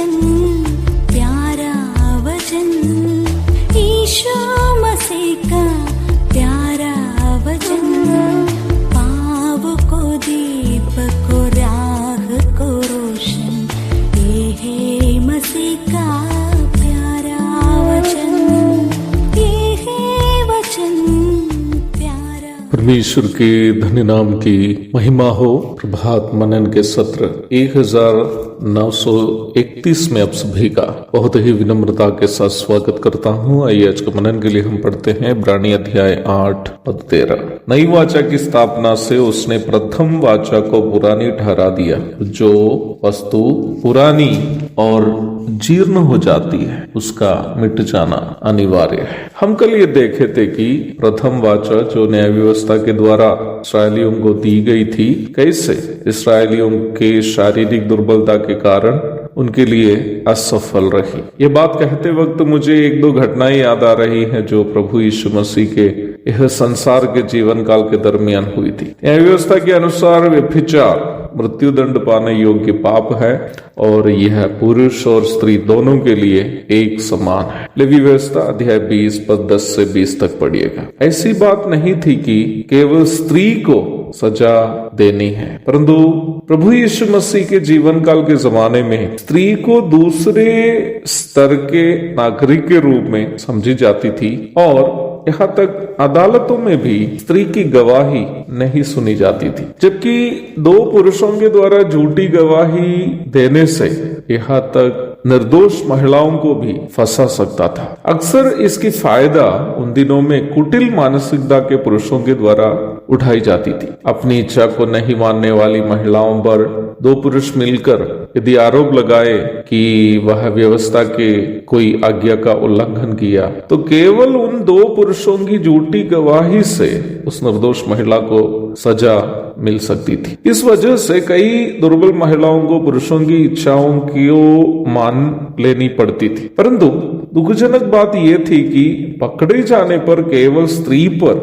वचन, प्यारा वचन, ईशो मसीह का प्यारा वचन, पाव को दीप को राह को रोशन, ये है मसीह का प्यारा वचन, ये है वचन प्यारा। परमेश्वर के धन्य नाम की महिमा हो। प्रभात मनन के सत्र 1931 में आप सभी का बहुत ही विनम्रता के साथ स्वागत करता हूँ। आइए आज के मनन के लिए हम पढ़ते हैं इब्रानी अध्याय 8 पद 13। नई वाचा की स्थापना से उसने प्रथम वाचा को पुरानी ठहरा दिया। जो वस्तु पुरानी और जीर्ण हो जाती है उसका मिट जाना अनिवार्य है। हम कल ये देखे थे कि प्रथम वाचा जो न्याय व्यवस्था के द्वारा इस्राएलियों को दी गई थी, कैसे इस्राएलियों के शारीरिक दुर्बलता के कारण उनके लिए असफल रही। ये बात कहते वक्त मुझे एक दो घटनाएं याद आ रही हैं जो प्रभु यीशु मसीह के यह संसार के जीवन काल के दरमियान हुई थी। न्याय व्यवस्था के अनुसार व्यभिचार मृत्यु दंड पाने योग्य पाप है और यह पुरुष और स्त्री दोनों के लिए एक समान है। लेवी व्यवस्था अध्याय 20 पद 10 से 20 तक पढ़िएगा। ऐसी बात नहीं थी कि केवल स्त्री को सजा देनी है, परंतु प्रभु यीशु मसीह के जीवन काल के जमाने में स्त्री को दूसरे स्तर के नागरिक के रूप में समझी जाती थी और यहाँ तक अदालतों में भी स्त्री की गवाही नहीं सुनी जाती थी, जबकि दो पुरुषों के द्वारा झूठी गवाही देने से यहाँ तक निर्दोष महिलाओं को भी फंसा सकता था। अक्सर इसकी फायदा उन दिनों में कुटिल मानसिकता के पुरुषों के द्वारा उठाई जाती थी। अपनी इच्छा को नहीं मानने वाली महिलाओं पर दो पुरुष मिलकर यदि आरोप लगाए कि वह व्यवस्था के कोई आज्ञा का उल्लंघन किया, तो केवल उन दो पुरुषों की झूठी गवाही से उस निर्दोष महिला को सजा मिल सकती थी। इस वजह से कई दुर्बल महिलाओं को पुरुषों की इच्छाओं को मान लेनी पड़ती थी। परंतु दुखजनक बात यह थी कि पकड़े जाने पर केवल स्त्री पर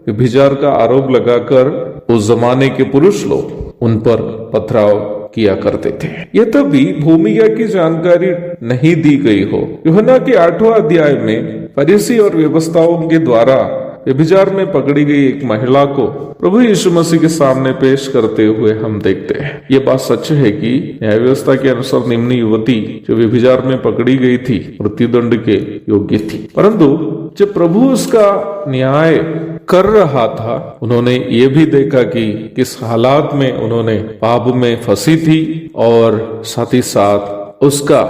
व्यभिचार का आरोप लगाकर उस जमाने के पुरुष लोग उन पर पथराव किया करते थे। यह तभी भूमिका की जानकारी नहीं दी गई हो। यूहन्ना के 8वां अध्याय में फरीसी और व्यवस्थाओं के द्वारा व्यभिचार में पकड़ी गई एक महिला को प्रभु यीशु मसीह के सामने पेश करते हुए हम देखते हैं। ये बात सच है कि न्याय व्यवस्था के अनुसार निम्न युवती जो व्यभिचार में पकड़ी गई थी मृत्युदंड के योग्य थी, परंतु जब प्रभु उसका न्याय कर रहा था, उन्होंने ये भी देखा कि किस हालात में उन्होंने पाप में फंसी थी और साथ ही साथ उसका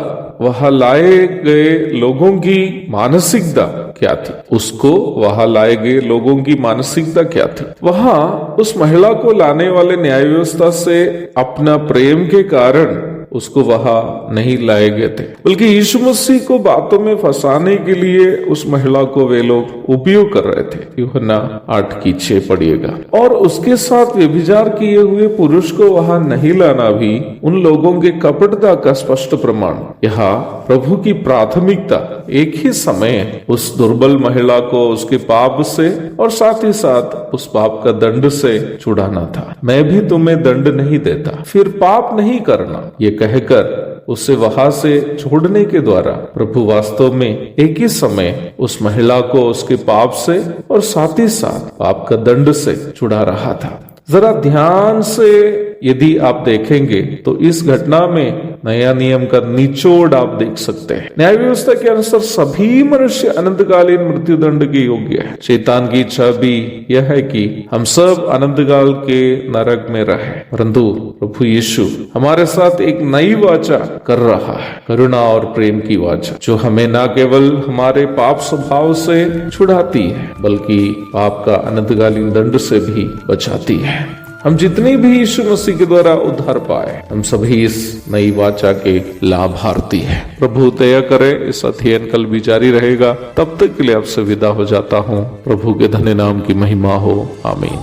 वहां लाए गए लोगों की मानसिकता क्या थी, उसको वहां लाए गए लोगों की मानसिकता क्या थी। वहां उस महिला को लाने वाले न्याय व्यवस्था से अपना प्रेम के कारण उसको वहां नहीं लाए गए थे, बल्कि यीशु मसीह को बातों में फंसाने के लिए उस महिला को वे लोग उपयोग कर रहे थे। यूहन्ना 8:6 पढ़िएगा। और उसके साथ व्यभिचार किए हुए पुरुष को वहां नहीं लाना भी उन लोगों के कपटता का स्पष्ट प्रमाण। यहाँ प्रभु की प्राथमिकता एक ही समय उस दुर्बल महिला को उसके पाप से और साथ ही साथ उस पाप का दंड से छुड़ाना था। मैं भी तुम्हें दंड नहीं देता, फिर पाप नहीं करना, ये कहकर उसे वहां से छोड़ने के द्वारा प्रभु वास्तव में एक ही समय उस महिला को उसके पाप से और साथ ही साथ पाप का दंड से छुड़ा रहा था। जरा ध्यान से यदि आप देखेंगे तो इस घटना में नया नियम का निचोड़ आप देख सकते हैं। न्याय व्यवस्था के अनुसार सभी मनुष्य अनंतकालीन मृत्यु दंड के योग्य है। शैतान की इच्छा भी यह है कि हम सब अनंतकाल के नरक में रहे, परंतु प्रभु यीशु हमारे साथ एक नई वाचा कर रहा है, करुणा और प्रेम की वाचा, जो हमें न केवल हमारे पाप स्वभाव से छुड़ाती है बल्कि पाप का अनंतकालीन दंड से भी बचाती है। हम जितने भी यीशु मसीह के द्वारा उद्धार पाए, हम सभी इस नई वाचा के लाभार्थी हैं। प्रभु दया करे, इस अध्ययन कल भी जारी रहेगा। तब तक के लिए आपसे विदा हो जाता हूँ। प्रभु के धन्य नाम की महिमा हो। आमीन।